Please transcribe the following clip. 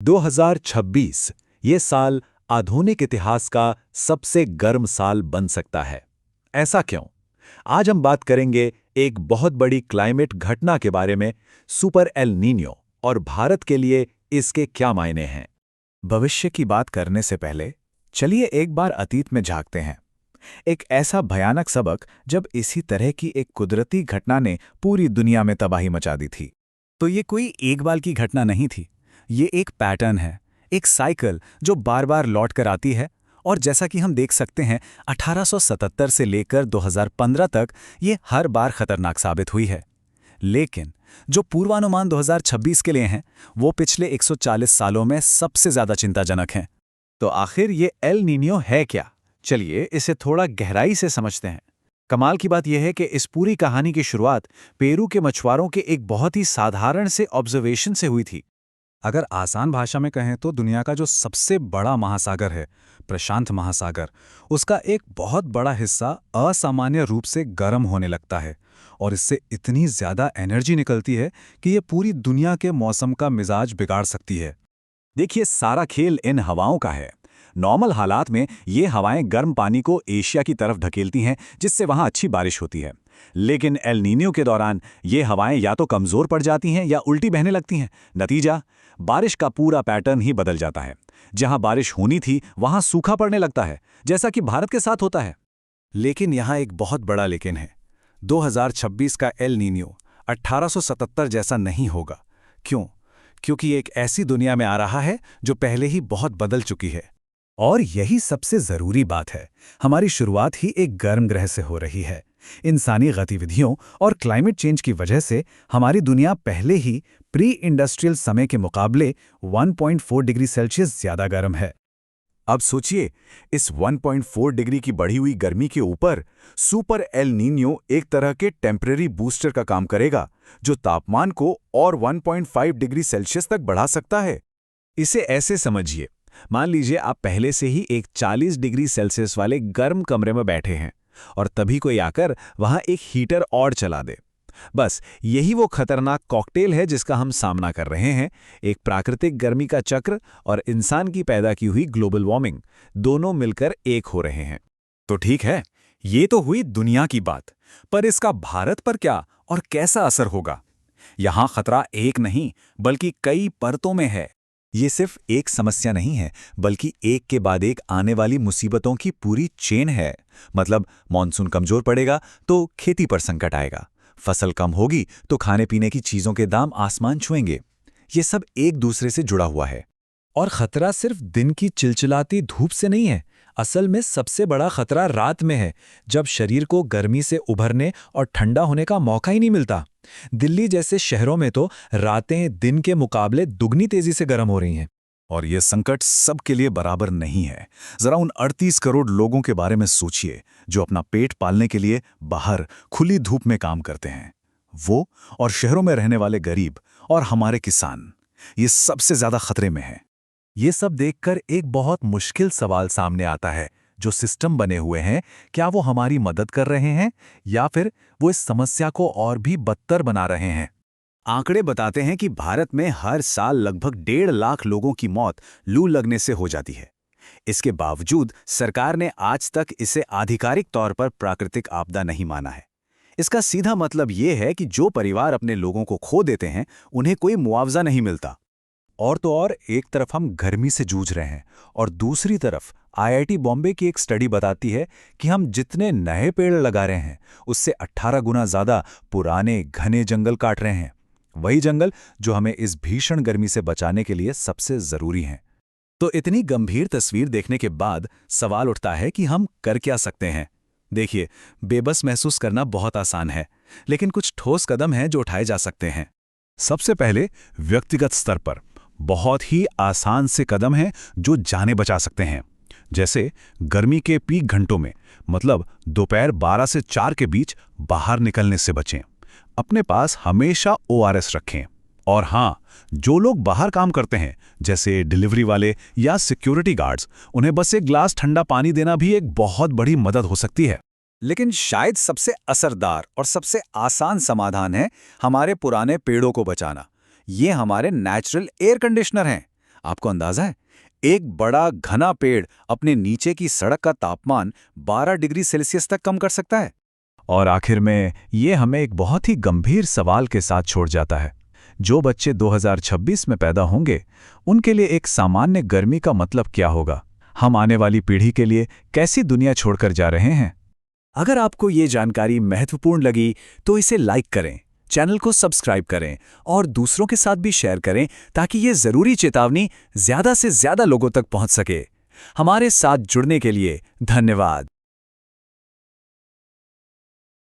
2026 ये साल आधुनिक इतिहास का सबसे गर्म साल बन सकता है। ऐसा क्यों? आज हम बात करेंगे एक बहुत बड़ी क्लाइमेट घटना के बारे में, सुपर एल नीनियो, और भारत के लिए इसके क्या मायने हैं। भविष्य की बात करने से पहले चलिए एक बार अतीत में झांकते हैं। एक ऐसा भयानक सबक जब इसी तरह की एक कुदरती घटना ने पूरी दुनिया में तबाही मचा दी थी। तो ये कोई एक बार की घटना नहीं थी, ये एक पैटर्न है, एक साइकिल जो बार बार लौट कर आती है। और जैसा कि हम देख सकते हैं, 1877 से लेकर 2015 तक ये हर बार खतरनाक साबित हुई है। लेकिन जो पूर्वानुमान 2026 के लिए हैं, वो पिछले 140 सालों में सबसे ज्यादा चिंताजनक हैं। तो आखिर ये एल नीनियो है क्या? चलिए इसे थोड़ा गहराई से समझते हैं। कमाल की बात यह है कि इस पूरी कहानी की शुरुआत पेरू के मछुआरों के एक बहुत ही साधारण से ऑब्जर्वेशन से हुई थी। अगर आसान भाषा में कहें तो दुनिया का जो सबसे बड़ा महासागर है, प्रशांत महासागर, उसका एक बहुत बड़ा हिस्सा असामान्य रूप से गर्म होने लगता है और इससे इतनी ज्यादा एनर्जी निकलती है कि ये पूरी दुनिया के मौसम का मिजाज बिगाड़ सकती है। देखिए, सारा खेल इन हवाओं का है। नॉर्मल हालात में ये हवाएं गर्म पानी को एशिया की तरफ ढकेलती हैं, जिससे वहां अच्छी बारिश होती है। लेकिन एल नीनियो के दौरान ये हवाएं या तो कमजोर पड़ जाती हैं या उल्टी बहने लगती हैं। नतीजा, बारिश का पूरा पैटर्न ही बदल जाता है। जहां बारिश होनी थी वहां सूखा पड़ने लगता है, जैसा कि भारत के साथ होता है। लेकिन यहाँ एक बहुत बड़ा लेकिन है। 2026 का एल नीनियो 1877 जैसा नहीं होगा। क्यों? क्योंकि एक ऐसी दुनिया में आ रहा है जो पहले ही बहुत बदल चुकी है। और यही सबसे जरूरी बात है, हमारी शुरुआत ही एक गर्म ग्रह से हो रही है। इंसानी गतिविधियों और क्लाइमेट चेंज की वजह से हमारी दुनिया पहले ही प्री इंडस्ट्रियल समय के मुकाबले 1.4 डिग्री सेल्सियस ज्यादा गर्म है। अब सोचिए, इस 1.4 डिग्री की बढ़ी हुई गर्मी के ऊपर सुपर एल नीनियो एक तरह के टेम्परेरी बूस्टर का काम करेगा, जो तापमान को और 1.5 डिग्री सेल्सियस तक बढ़ा सकता है। इसे ऐसे समझिए, मान लीजिए आप पहले से ही एक 40 डिग्री सेल्सियस वाले गर्म कमरे में बैठे हैं और तभी कोई आकर वहां एक हीटर और चला दे। बस यही वो खतरनाक कॉकटेल है जिसका हम सामना कर रहे हैं। एक प्राकृतिक गर्मी का चक्र और इंसान की पैदा की हुई ग्लोबल वार्मिंग, दोनों मिलकर एक हो रहे हैं। तो ठीक है, ये तो हुई दुनिया की बात, पर इसका भारत पर क्या और कैसा असर होगा? यहां खतरा एक नहीं बल्कि कई परतों में है। ये सिर्फ एक समस्या नहीं है, बल्कि एक के बाद एक आने वाली मुसीबतों की पूरी चेन है। मतलब मॉनसून कमजोर पड़ेगा तो खेती पर संकट आएगा, फसल कम होगी तो खाने पीने की चीजों के दाम आसमान छुएंगे। ये सब एक दूसरे से जुड़ा हुआ है। और खतरा सिर्फ दिन की चिलचिलाती धूप से नहीं है। असल में सबसे बड़ा खतरा रात में है, जब शरीर को गर्मी से उभरने और ठंडा होने का मौका ही नहीं मिलता। दिल्ली जैसे शहरों में तो रातें दिन के मुकाबले दुगनी तेजी से गर्म हो रही हैं। और यह संकट सबके लिए बराबर नहीं है। जरा उन 38 करोड़ लोगों के बारे में सोचिए जो अपना पेट पालने के लिए बाहर खुली धूप में काम करते हैं। वो और शहरों में रहने वाले गरीब और हमारे किसान, ये सबसे ज्यादा खतरे में हैं। ये सब देखकर एक बहुत मुश्किल सवाल सामने आता है। जो सिस्टम बने हुए हैं, क्या वो हमारी मदद कर रहे हैं या फिर वो इस समस्या को और भी बदतर बना रहे हैं? आंकड़े बताते हैं कि भारत में हर साल लगभग 1.5 लाख लोगों की मौत लू लगने से हो जाती है। इसके बावजूद सरकार ने आज तक इसे आधिकारिक तौर पर प्राकृतिक आपदा नहीं माना है। इसका सीधा मतलब ये है कि जो परिवार अपने लोगों को खो देते हैं, उन्हें कोई मुआवजा नहीं मिलता। और तो और, एक तरफ हम गर्मी से जूझ रहे हैं और दूसरी तरफ आईआईटी बॉम्बे की एक स्टडी बताती है कि हम जितने नए पेड़ लगा रहे हैं, उससे 18 गुना ज्यादा पुराने घने जंगल काट रहे हैं। वही जंगल जो हमें इस भीषण गर्मी से बचाने के लिए सबसे जरूरी हैं। तो इतनी गंभीर तस्वीर देखने के बाद सवाल उठता है कि हम कर क्या सकते हैं। देखिए, बेबस महसूस करना बहुत आसान है, लेकिन कुछ ठोस कदम हैं जो उठाए जा सकते हैं। सबसे पहले व्यक्तिगत स्तर पर बहुत ही आसान से कदम हैं जो जानें बचा सकते हैं। जैसे गर्मी के पीक घंटों में, मतलब दोपहर 12 से 4 के बीच बाहर निकलने से बचें। अपने पास हमेशा ओआरएस रखें। और हाँ, जो लोग बाहर काम करते हैं, जैसे डिलीवरी वाले या सिक्योरिटी गार्ड्स, उन्हें बस एक ग्लास ठंडा पानी देना भी एक बहुत बड़ी मदद हो सकती है। लेकिन शायद सबसे असरदार और सबसे आसान समाधान है हमारे पुराने पेड़ों को बचाना। ये हमारे नेचुरल एयर कंडीशनर हैं। आपको अंदाजा है, एक बड़ा घना पेड़ अपने नीचे की सड़क का तापमान 12 डिग्री सेल्सियस तक कम कर सकता है। और आखिर में ये हमें एक बहुत ही गंभीर सवाल के साथ छोड़ जाता है। जो बच्चे 2026 में पैदा होंगे, उनके लिए एक सामान्य गर्मी का मतलब क्या होगा? हम आने वाली पीढ़ी के लिए कैसी दुनिया छोड़कर जा रहे हैं? अगर आपको ये जानकारी महत्वपूर्ण लगी तो इसे लाइक करें, चैनल को सब्सक्राइब करें और दूसरों के साथ भी शेयर करें ताकि ये ज़रूरी चेतावनी ज़्यादा से ज़्यादा लोगों तक पहुंच सके। हमारे साथ जुड़ने के लिए धन्यवाद।